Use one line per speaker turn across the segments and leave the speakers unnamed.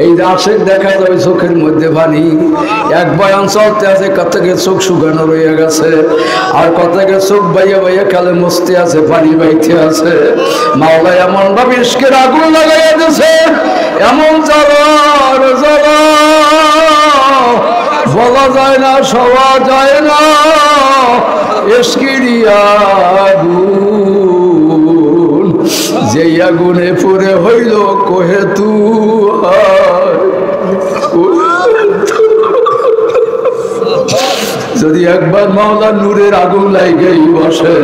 এই আশেক দেখা যাবে চোখের মধ্যে পানি। এক বয়ান চলতে আছে, কতকে চোখ শুকানো রয়ে গেছে, আর কতকে চোখ বাইয়া বাইয়া কালে মস্তি আছে, পানি বাইতে আছে। মাওলা এমন ভাবে ইশকের আগুন লাগাইয়া দিয়েছে, এমন জ্বালার জ্বালা বলা যায় না, সওয়া যায় না। ইশকেরই আগুন, যেই আগুনে পুরে হইল কোহে তু। যদি একবার মাওলা নূরের আগুন লাগাই বসে,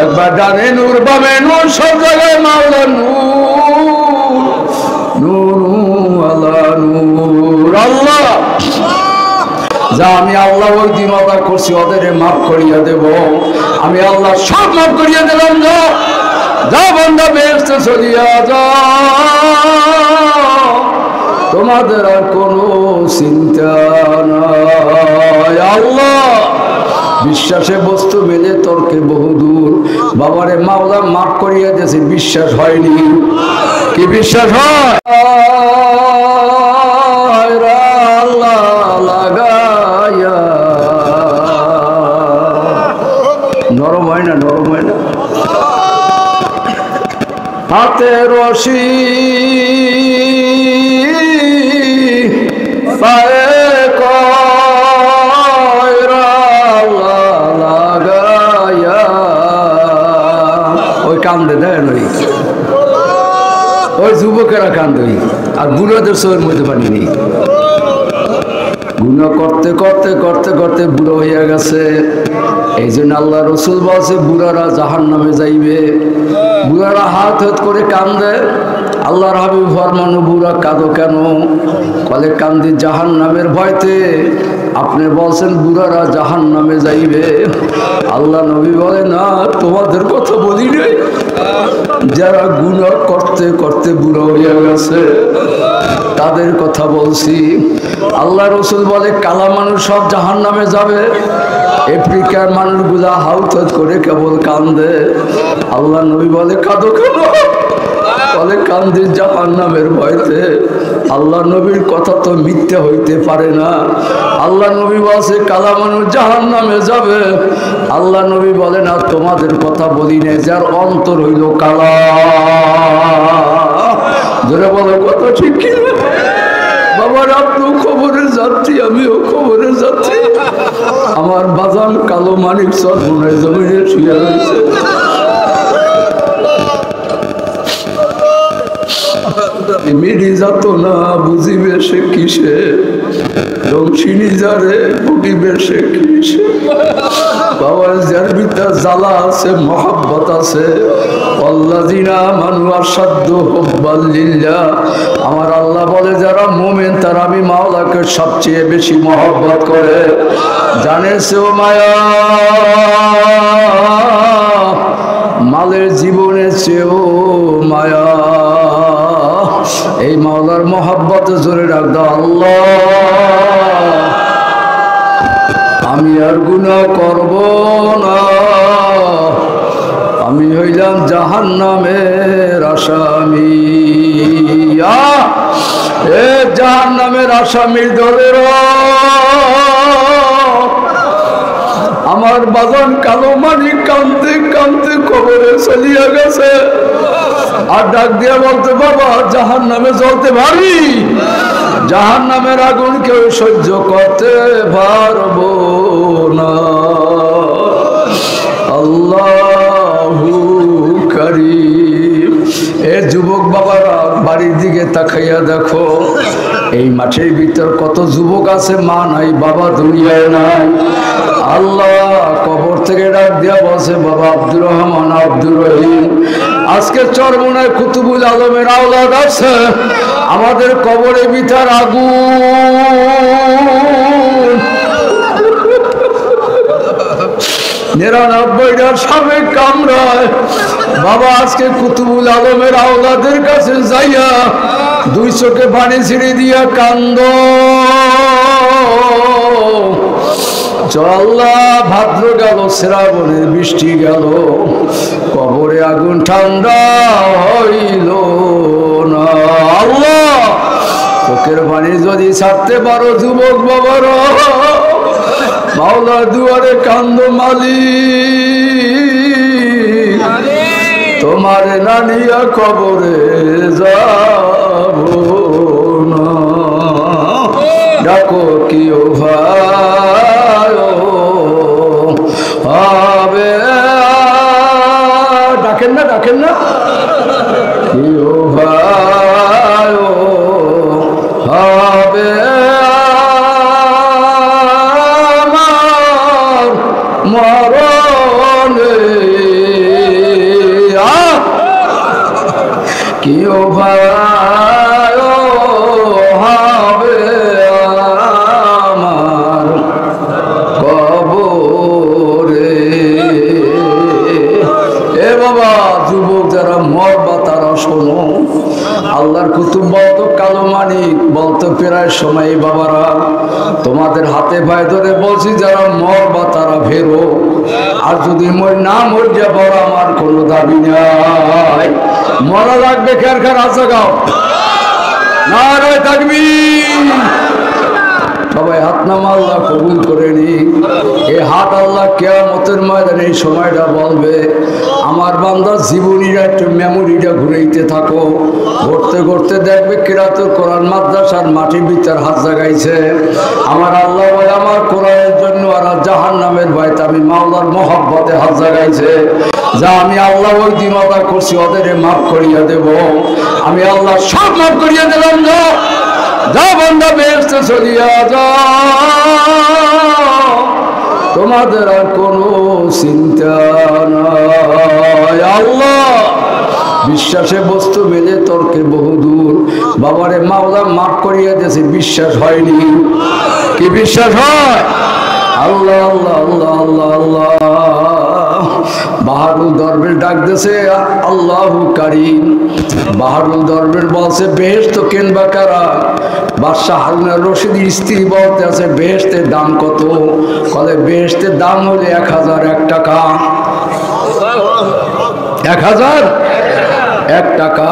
একবার ডানে নূর বামে নূর, সব জায়গায় মাওলা নূর, নূর আলা নূর। আল্লাহ যা আমি আল্লাহ ওই দিন ওয়াদা করছি ওদের মাফ করিয়া দেব, আমি আল্লাহ সব মাফ করিয়া দিলাম। যা বান্দা বেহেশতে চলিয়া যা, তোমাদের আর কোনো চিন্তা নাই। আল্লাহ বিশ্বাসে বস্তু মেলে তর্কে বহুদূর। বাবারে মাওলা মাফ করিয়া দিয়েছে, বিশ্বাস হয়নি। কি বিশ্বাস হয়? আল্লাহ লাগাইয়া নরম হয় না, নরম হয় না। হাতে রশি পায়ে কয়রা লাগাইয়া, ওই কান্দে দেন, ওই যুবকেরা কান্দে, আর বুড়োদের চোখের মধ্যে পানি নেই। গুনাহ করতে করতে করতে করতে বুড়ো হইয়া গেছে। এই জন্য আল্লাহ রসুল বলছে বুড়ারা জাহান্নামে যাইবে। বুড়ারা হাত হাত করে কান্দে। আল্লাহর হাবিব ফরমানো, বুড়া কাঁদো কেন? কলে কান্দি জাহান্নামের ভয়তে। আপনি বলছেন বুড়ারা জাহান্নামে যাইবে। আল্লাহ নবী বলে, না, তোমাদের কথা বলি নাই, যারা গুনাহ করতে করতে বুড়ো হইয়া গেছে তাদের কথা বলছি। আল্লাহ রসুল বলে, কালা মানুষ সব জাহান্নামে যাবে। আফ্রিকার মানুষগুলা হাউত করে কেবল কান্দে। আল্লাহ নবী বলে, কাঁদো কেন? বলে, কান্দি জাহান্নামের ভয়তে। আল্লাহ নবীর কথা তো মিথ্যে হইতে পারে না। আল্লাহ নবী বলছে কালা মানুষ জাহান্নামে যাবে। আল্লাহ নবী বলে, না, তোমাদের কথা বলি না, যার অন্তর হইল কালা। ধরে বলো কথা ঠিক কি? বাবার আপনিও খবরের যাত্রী, আমিও খবরের যাত্রী। আমার বাজান কালো মানিক সর্বনায় জমিনে শুয়ে রয়েছে। মিডি যাত না বুঝিবে সে কিসে, রংসিনী যারে বুঝিবে সে কিসে। বাবার যার ভিতর জ্বালা আছে, মহব্বত আছে। আল্লাযিনা আমানু আশাদ্দু হুব্বান লিল্লাহ। আমার আল্লাহ বলে, যারা মুমিন তারা আমি মাওলাকে সবচেয়ে বেশি মহব্বত করে। জানে সেও মায়া, মালের জীবনের চেয়েও মায়া। এই মাওলার মহব্বত জোরে ডাক দাও, আল্লাহ আমি আর গুনাহ করব না, আমি হইলাম জাহান্নামের আসামি। এ জাহান্নামের আসামির দলের আমার বাজান কালো মানিক কাঁদতে কাঁদতে কবরে চলিয়া গেছে। আর ডাক দিয়া বলতে, বাবা জাহান্নামে জ্বলতে পারি? জাহান্নামের আগুন কেউ সহ্য করতে পারবো না। আল্লাহু কারীম। এ যুবক বাবারা, বাড়ির দিকে তাকাইয়া দেখো, এই মাঠের ভিতর কত যুবক আছে, মা নাই, বাবা দুনিয়ায় নাই। আল্লাহ কবর থেকে ডাক দিয়া বলছে, বাবা আব্দুর রহমান, আব্দুর রহিম, আজকে চরমনায় কুতুবুল আলমের আওলাদ আছে, আমাদের কবরের ভিতর আগুন। 99টা সাবেক কামরায়। বাবা আজকে কুতুবুল আলমের আওলাদের কাছে যাইয়া 2 চোখে পানি ছিঁড়ে দিয়া কান্দ। চল্লা ভাদ্র গেল, শ্রাবণের বৃষ্টি গেল, কবরে আগুন ঠান্ডা হইল না। আল্লাহ চোখের পানি যদি ছাড়তে পারো যুবক বাবার, মাওলার দুয়ারে কান্দ মালিক, তোমার নানিয়া কবরে যাব না। ডাকো কি ও ভাই হবে, ডাকেন না ডাকেন না, কি ও ভাই হবে আমার মরণে, কি ও ভাই হবে আমার কবরে। এ বাবা যুবক যারা মরবা তারা শোনো, আল্লাহর কুতুব বলতো কালো মানিক বলতো প্রায় সময় বাবারা তোমাদের হাতে পায়ে ধরে বলছি যারা মরবা তারা ফেরো, আর যদি না মরে বড় আমার কোনো দাবি নাই। মরা লাগবে খের খের আছে গাও নারে তাকবীর। সবাই হাত নামা, আল্লাহ কবুল করে নি। এই হাত আল্লাহ কিয়ামতের ময়দানে এই সময়টা বলবে আমার বান্দার জীবনীরা একটু মেমোরিটা ঘুরাইতে থাকো। ঘুরতে ঘুরতে দেখবে কিরাতুল কোরআন মাদ্রাসার মাটির ভিতর হাত জাগাইছে। আমার আল্লাহ বলে আমার কোরআনের জন্য আর জাহান্নামের ভয়তে আমি মাওলার মহব্বতে হাত জাগাইছে। যা আমি আল্লাহ ওই দিন আদা করছি ওদের মাফ করিয়া দেব। আমি আল্লাহ সব মাফ করিয়া দিলাম। যা বান্দা বেহেশতে চলিয়া যাও, তোমাদের আর কোনো চিন্তা নাই। আল্লাহ বিশ্বাসে বস্তু মেলে তর্কে বহুদূর। বাবারে মাওলা মাফ করিয়া দিয়েছে, বিশ্বাস হয়নি। কি বিশ্বাস হয়? আল্লাহ আল্লাহ আল্লাহ আল্লাহ আল্লাহ। বাহারুল দরবেশ ডাক দিয়েছে আল্লাহু কারীম। বাহারুল দরবেশ বলছে বেহেশত কেনবা কারা? বাদশাহ হারুনুর রশিদের স্ত্রী বলতে আছে বেহেশতের দাম কত? বলে বেহেশতের দাম হলে 1001 টাকা। 1001 টাকা।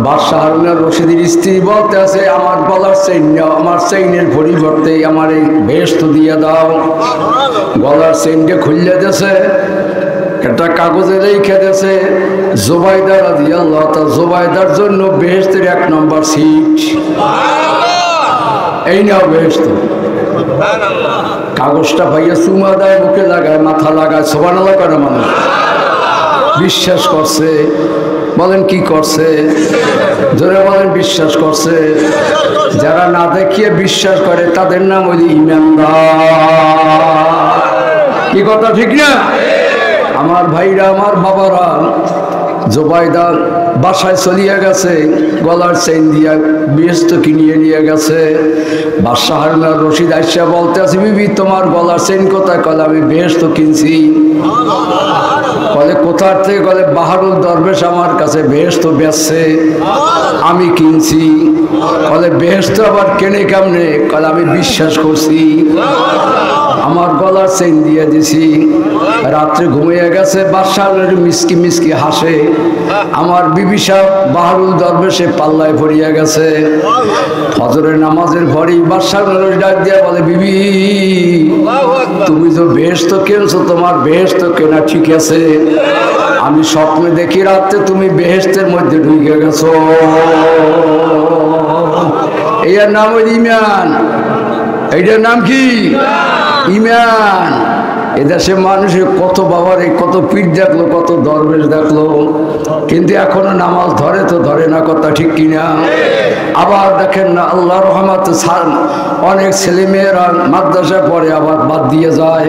বাদশাহ হারুনুর রশিদের স্ত্রী বলতে আছে আমার গলার চেইন, আমার চেইনের পরিবর্তে আমার এই বেহেশত দিয়ে দাও। গলার চেইনটা খুললে দিয়েছে, একটা কাগজে রেখে দিয়েছে জুবাইদা রাদিয়াল্লাহু তাআলা। জুবাইদার জন্য বেহেশতের 1 নম্বর সিট। এই নাও বেহেশত। কাগজটা ভাইয়া চুমা দেয়, মুখে লাগায়, মাথা লাগায়, সুবহানাল্লাহ করে মানুষ বিশ্বাস করছে। বলেন কি করছে? জোরে বলেন বিশ্বাস করছে। যারা না দেখিয়ে বিশ্বাস করে তাদের নাম হইল ঈমানদার। কি কথা ঠিক না? আমার ভাইরা, আমার বাবারা, জুবাইদা বাসায় চলিয়া গেছে, গলার চেইন দিয়া বেহেশত কিনিয়ে নিয়ে গেছে। বাদশাহ হারুনুর রশিদ আইসা বলতে আছে বিবি তোমার গলার চেইন কোথায়? কলে আমি বেহেশত কিনছি। কলে কোথার থেকে? কলে বাহারুল দরবেশ আমার কাছে বেহেশত বেচছে, আমি কিনছি। কলে বেহেশত আবার কেনে কেমনে? কলে আমি বিশ্বাস করছি, আমার গলার চেইন দিয়ে দিছি। রাত্রে ঘুমিয়ে গেছে, বাদশাহ মিসকি মিসকি হাসে। আমার বিবি সাহেব বাহারুল দরবেশে পাল্লায় পড়িয়া গেছে। ফজরের নামাজের পরেই বাদশাহ ডাক দিয়া বলে বিবি তুমি তো বেহেশত কিনছো, তোমার বেহেশত কেনা ঠিক আছে, আমি স্বপ্নে দেখি রাত্রে তুমি বেহেশতের মধ্যে ঢুকে গেছো। এর নাম হইল ঈমান। এইটার নাম কি? ঈমান। এদেশে মানুষের কত বাবারে কত পীর দেখলো, কত দরবেশ দেখলো, কিন্তু এখনো নামাজ ধরে তো ধরে না। কথা ঠিক কিনা? আবার দেখেন না আল্লাহ রহমত অনেক ছেলে মেয়েরা মাদ্রাসা পড়ে আবার বাদ দিয়ে যায়।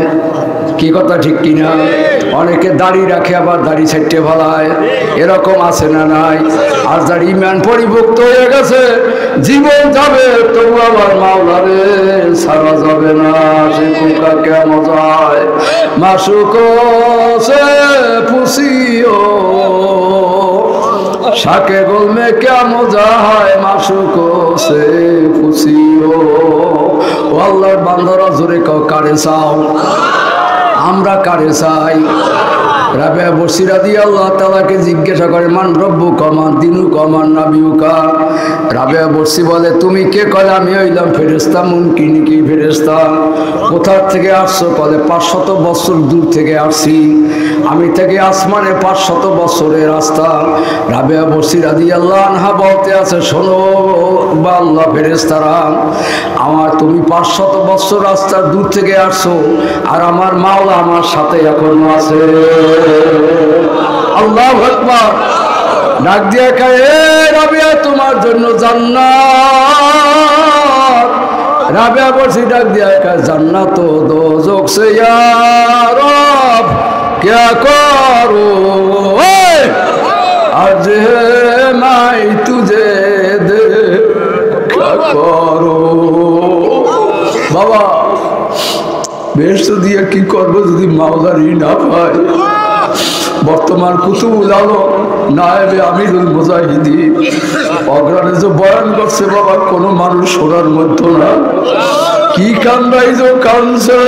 কি কথা ঠিক কিনা? অনেকে দাড়ি রাখে আবার দাড়ি ছেটে ফেলায়। এরকম আছে না নাই? আর যার ঈমান পরিপক্ত হয়ে গেছে, জীবন যাবে তবু আবার মাওলারে ছাড়া যাবে না। সে কুকা কেমন যায় মাসুক সে পুষিও, শাকে গোলমে কেমন যায় মাসুক সে পুষিও। ও আল্লাহর বান্দারা জোরে কারে চাও? আমরা কারে চাই? রাবেয়া বসরি রাদিয়াল্লাহু তাআলাকে জিজ্ঞাসা করে মান রব্বুকা মান দীনুকা মান নাবিয়ুকা। রাবেয়া বসরি বলে তুমি কে? কলে আমি হইলাম ফেরেশতা। মুনকির কি ফেরেশতা? কোথা থেকে আসছো? কলে 500 বছর দূর থেকে আসছি, আমি থেকে আসমানে 500 বছরের রাস্তা। রাবেয়া বসরি রাদিয়াল্লাহু আনহা বলতে আছে শোনো বা আল্লাহ ফেরেশতারা, আমার তুমি 500 বছর রাস্তা দূর থেকে আসছো, আর আমার মাওলা আমার সাথে এখনো আছে। আল্লাহু আকবার। ডাক দিয়া কয় এ রাবেয়া তোমার জন্য জান্নাত। রাবেয়া বসরি ডাক দিয়া কয় জান্নাত ও দোজখ সে ইয়া রব क्या करूं आज मैं तुझे देखा करूं। बाबा বেহেশত দিয়ে কি করবো যদি মাওলারই না পাই? বর্তমান কুতুবুল আলম নায়েবে আমিরুল মুজাহিদিন অগ্রাণে যে বয়ান করছে বাবা, কোনো মানুষ শোনার মধ্যে না। কি কান্দাইছো কানছে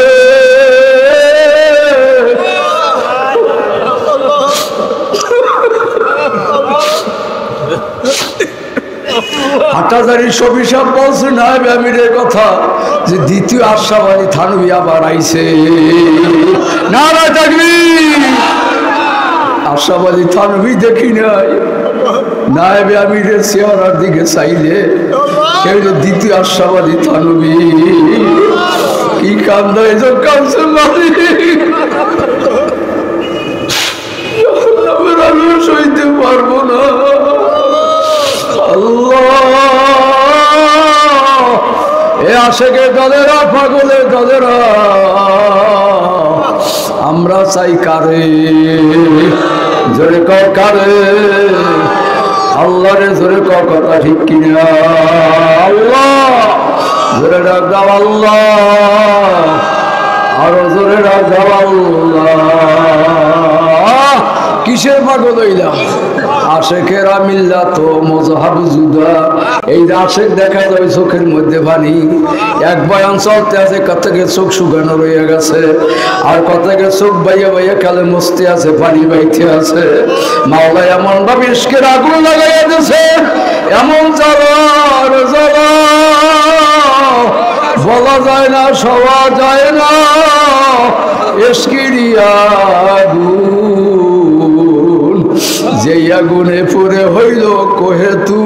হাটাজারি শফি সাহেব বলছে নায়েবে আমিরের কথা যে দ্বিতীয় আশরাফ আলী থানভী আবার আইছে। নারা তাকবীর। আশরাফ আলী থানভী দেখি নাই, নায়েবে আমিরের চেহারার দিকে চাইলে কেউ দ্বিতীয় আশরাফ আলী থানভী। কি কান্দা এসব কাঁদছে মালিক, আমি সইতে পারবো না। আল্লাহ এ আশেকের দলেরা, পাগলের দলেরা, আমরা চাই কারে? জোরে কর কারে? আল্লাহরে জোরে কর কথা ঠিক কিনা? আল্লাহ জোরে ডাক দাও আল্লাহ, আরো জোরে ডাক দাও আল্লাহ। কিসের পাগল হইলাম? আশেকেরা মিল্লাত মজহাব জুদা। এই আশেক দেখা যায় চোখের মধ্যে পানি। এক বয়ান চলতে আছে, কতকে চোখ শুকানো রয়ে গেছে, আর কতকে চোখ বাইয়া বাইয়া কালে মস্তি আছে, পানি বাইতে আছে। মাওলা এমন ভাবে ইশকের আগুন লাগাইয়া দিয়েছে, এমন জ্বালার জ্বালা বলা যায় না, সওয়া যায় না। ইশকের আগুন, যে আগুনে পড়ে হইল কোহে তু।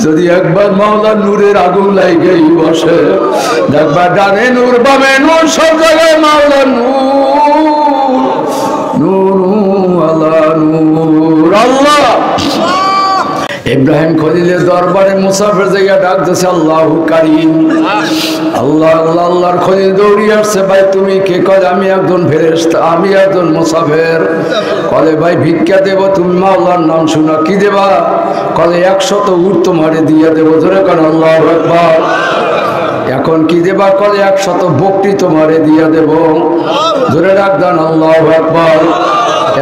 যদি একবার মাওলা নূরের আগুন লাইগেই বসে, একবার ডানে নূর বামে নূর, সব জায়গায় মাওলা নূর, নূর আলা নূর। আল্লাহ ইব্রাহিম খলিলের দরবারে মুসাফির জায়গা ডাকতেছে আল্লাহু কারীম। আল্লাহ আল্লাহ আল্লাহর খলিল দৌড়ি আসছে, ভাই তুমি কে? কলে আমি একজন ফেরেশতা, আমি একজন মুসাফির। কলে ভাই ভিক্ষা দেব, তুমি মাওলার নাম শুনো। কি দেবা? কলে 100 উট তোমারে দিয়ে দেবো। জোরে কর আল্লাহু আকবার। এখন কি দেবা? কলে 100 বকরি তোমারে দিয়ে দেব। জোরে ডাক দেন আল্লাহু আকবার।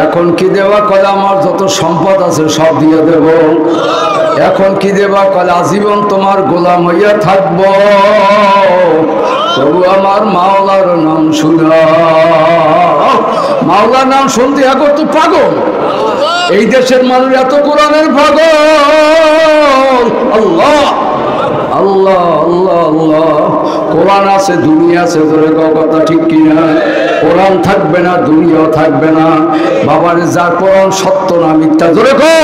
এখন কি দেবা? কলে আমার যত সম্পদ আছে সব দিয়ে দেব। এখন কি দেবা? কলে আজীবন তোমার গোলাম হইয়া থাকব, তবু আমার মাওলার নাম শুনা। মাওলার নাম শুনতে এখন তো পাগল। এই দেশের মানুষ এত কোরআনের পাগল। আল্লাহ আল্লাহ আল্লাহ আল্লাহ। কোরআন আছে, দুনিয়া আছে, ধরে কথা ঠিক কিনা? কোরআন থাকবে না, দুনিয়াও থাকবে না। বাবার যার কোরআন সত্য না মিথ্যা, ধরে কো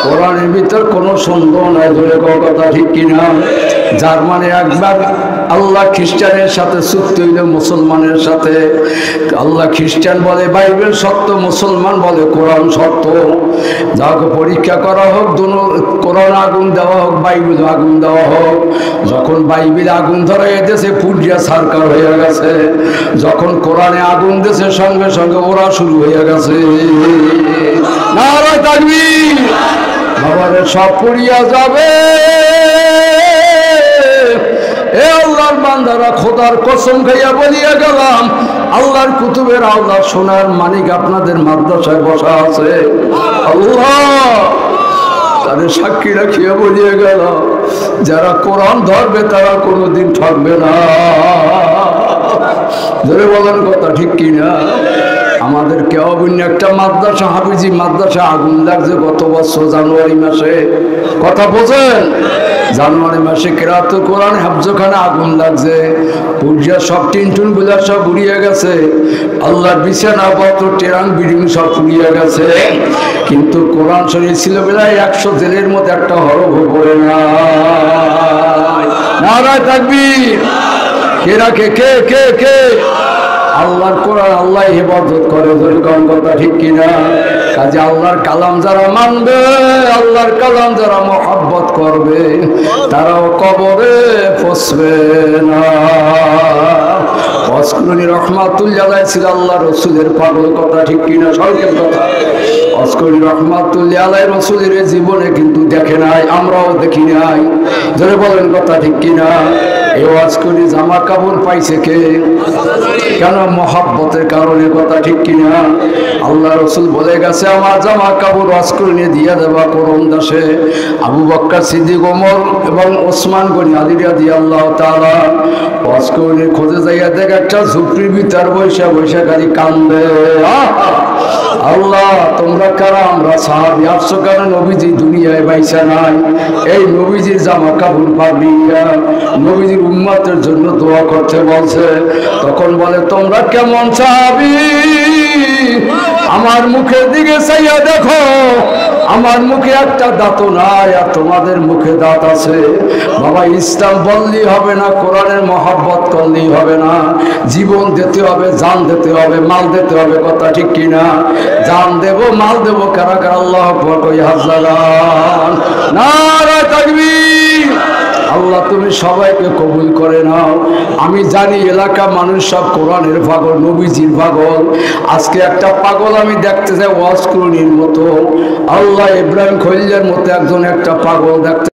কোরআনের ভিতর কোনো সন্দেহ নাই, ধরে কথা ঠিক কিনা? যার মানে একবার আল্লাহ খ্রিস্টানের সাথে চুক্তি হইল মুসলমানের সাথে। আল্লাহ খ্রিস্টান বলে বাইবেল সত্য, মুসলমান বলে কোরআন সত্য। যাকে পরীক্ষা করা হোক, দুনো কোরআন আগুন দেওয়া হোক, বাইবেল আগুন দেওয়া হোক। যখন বাইবেল আগুন ধরে এদেশে পুড়িয়া সারকার হয়ে গেছে, যখন কোরআনে আগুন দেশে সঙ্গে সঙ্গে ওরা শুরু হয়ে গেছে। নারে তাকবীর। বাবারে সব পুড়িয়া যাবে। এ আল্লাহর বান্দারা, খোদার কসম খাইয়া বলিয়া গেলাম, আল্লাহর কুতুবের আল্লাহর সোনার মানিক আপনাদের মাদ্রাসায় বসা আছে। আল্লাহ তাদের সাক্ষী রাখিয়া বলিয়া গেলাম, যারা কোরআন ধরবে তারা কোনোদিন ঠকবে না। ধরে বলেন কথা ঠিক কিনা? আমাদের কেওয়াবিন্য একটা মাদ্রাসা, হাফিজি মাদ্রাসা আগুন লাগছে গত বছর জানুয়ারি মাসে। কথা বোঝেন? জানুয়ারি মাসে কেরাতুল কোরআন হাফজখানে আগুন লাগছে, পুরজিয়া সব টিনটুন গুলা সব উড়িয়ে গেছে, আল্লাহর বিছানা পত্র টেরাং বিডিং সব উড়িয়ে গেছে, কিন্তু কোরআন শরীফ ছিল বেলায় 100 জেলের মধ্যে একটা হরফ পড়ে না। নারায়ে তাকবীর। কে রাখে? কে কে কে? আল্লাহর কোরআন আল্লাহ হেফাজত করে। কোন কথা ঠিক কিনা? কাজে আল্লাহর কালাম যারা মানবে, আল্লাহর কালাম যারা মহব্বত করবে, তারাও কবরে ফসবে না। অস্করুনি রহমাতুল্লাহ আলাইহি ছিল আল্লাহ রসুলের পাগল। কথা ঠিক কিনা? সরকার কথা। অস্করুনি রহমাতুল্লাহ আলাইহি রসুলের জীবনে কিন্তু দেখে নাই, আমরাও দেখি নাই। ধরে বলেন কথা ঠিক কিনা? এই অস্করুনি জামা কাপড় পাইছে কে? কেন? মহব্বতের কারণে। কথা ঠিক কিনা? আল্লাহ রসুল বলে গেছে, আমার জামা কাপড় অস্করুনি দিয়ে দেবা কোরআন দাসে। আবু বকর সিদ্দিক, ওমর এবং ওসমান গনি আলী রাদিয়াল্লাহু তাআলা অস্করুনির খোঁজে যাইয়া দেখ একটা ঝুপড়ির ভিতর বৈশা বৈশা খালি কান্দে। আল্লাহ তোমরা কারা? আমরা সাহাবী। আসছো কেন? নবীজি দুনিয়ায় বাইসা নাই, এই নবীজির জামা কাপড় পাবিয়া নবীজির উম্মতের জন্য দোয়া করতে বলছে। তখন বলে, তোমরা কেমন সাহাবী? আমার মুখের দিকে চাইয়া দেখো, আমার মুখে একটা দাঁত নাই, আর তোমাদের মুখে দাঁত আছে। বাবা, ইসলাম বললেই হবে না, কোরআনের মহব্বত করলেই হবে না, জীবন দিতে হবে, জান দিতে হবে, মাল দিতে হবে। কথা ঠিক কিনা? জান দেব, মাল দেব। কারা কারা আল্লাহু আকবার কই হাজারান। নারায়ে তাকবীর। আল্লাহ তুমি সবাইকে কবুল করে নাও। আমি জানি এলাকা মানুষ সব কোরআনের পাগল, নবীজির পাগল। আজকে একটা পাগল আমি দেখতে চাই ওয়াজ করুনির মতো, আল্লাহ ইব্রাহিম খলিলের মতো একজন একটা পাগল দেখতে